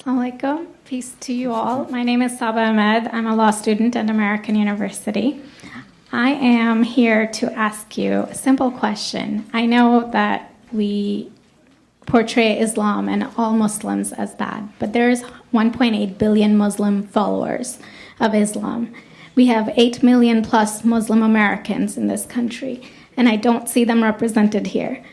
Alaikum. Peace to you all. My name is Saba Ahmed. I'm a law student at American University. I am here to ask you a simple question. I know that we portray Islam and all Muslims as bad, but there's 1.8 billion Muslim followers of Islam. We have 8 million plus Muslim Americans in this country, and I don't see them represented here.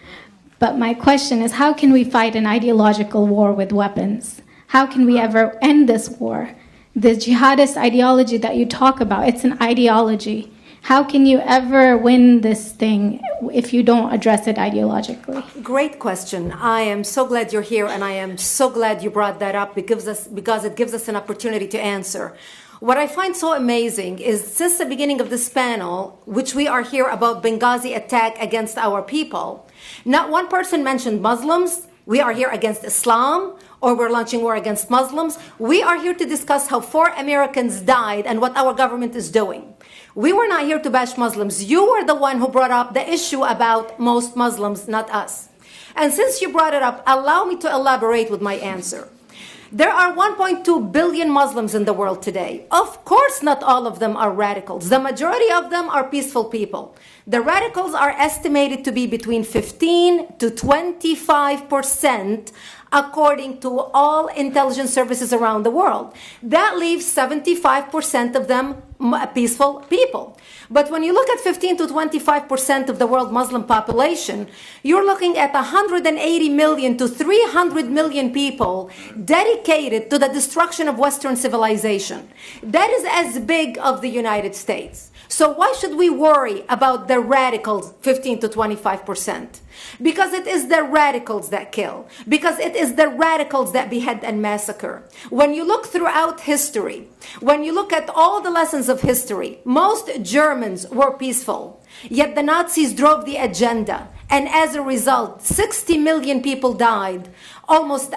But my question is, how can we fight an ideological war with weapons? How can we ever end this war? The jihadist ideology that you talk about, it's an ideology. How can you ever win this thing if you don't address it ideologically? Great question. I am so glad you're here, and I am so glad you brought that up because it gives us an opportunity to answer. What I find so amazing is since the beginning of this panel, which we are here about Benghazi attack against our people, not one person mentioned Muslims. We are here against Islam, or we're launching war against Muslims. We are here to discuss how 4 Americans died and what our government is doing. We were not here to bash Muslims. You were the one who brought up the issue about most Muslims, not us. And since you brought it up, allow me to elaborate with my answer. There are 1.2 billion Muslims in the world today. Of course, not all of them are radicals. The majority of them are peaceful people. The radicals are estimated to be between 15 to 25%, according to all intelligence services around the world. That leaves 75% of them peaceful people. But when you look at 15 to 25% of the world Muslim population, you're looking at 180 million to 300 million people dedicated to the destruction of Western civilization. That is as big of the United States. So why should we worry about the radicals, 15 to 25%? Because it is the radicals that kill. Because it is the radicals that behead and massacre. When you look throughout history, when you look at all the lessons of history, most Germans were peaceful. Yet the Nazis drove the agenda. And as a result, 60 million people died. Almost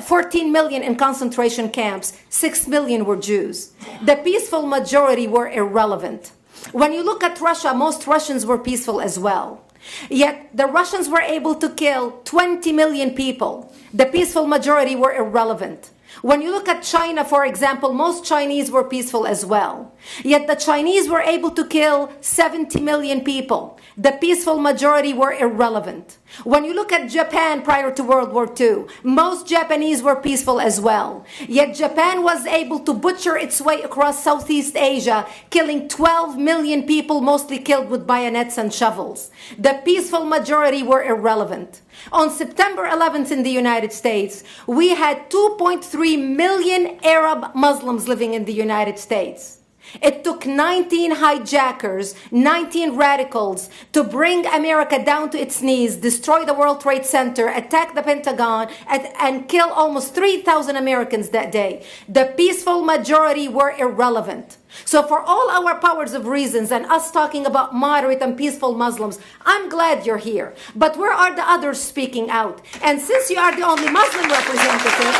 14 million in concentration camps. 6 million were Jews. The peaceful majority were irrelevant. When you look at Russia, most Russians were peaceful as well. Yet the Russians were able to kill 20 million people. The peaceful majority were irrelevant. When you look at China, for example, most Chinese were peaceful as well. Yet the Chinese were able to kill 70 million people. The peaceful majority were irrelevant. When you look at Japan prior to World War II, most Japanese were peaceful as well. Yet Japan was able to butcher its way across Southeast Asia, killing 12 million people, mostly killed with bayonets and shovels. The peaceful majority were irrelevant. On September 11th in the United States, we had 2.3 million Arab Muslims living in the United States. It took 19 hijackers, 19 radicals to bring America down to its knees, destroy the World Trade Center, attack the Pentagon, and kill almost 3,000 Americans that day. The peaceful majority were irrelevant. So for all our powers of reasons and us talking about moderate and peaceful Muslims, I'm glad you're here. But where are the others speaking out? And since you are the only Muslim representative,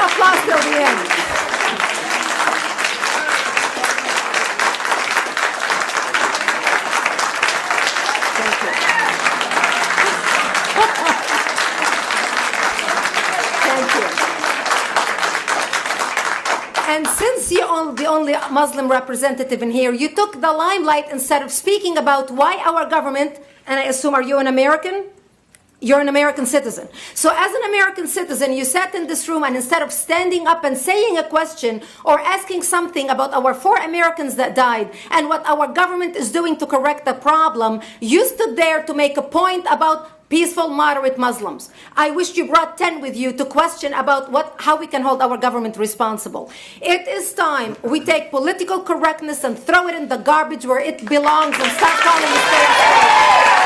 applause till the end. Thank you. Thank you. And since you're the only Muslim representative in here, you took the limelight instead of speaking about why our government, and I assume, are you an American? You're an American citizen. So as an American citizen, you sat in this room and instead of standing up and saying a question or asking something about our 4 Americans that died and what our government is doing to correct the problem, you stood there to make a point about peaceful, moderate Muslims. I wish you brought 10 with you to question about how we can hold our government responsible. It is time we take political correctness and throw it in the garbage where it belongs and stop calling it fair.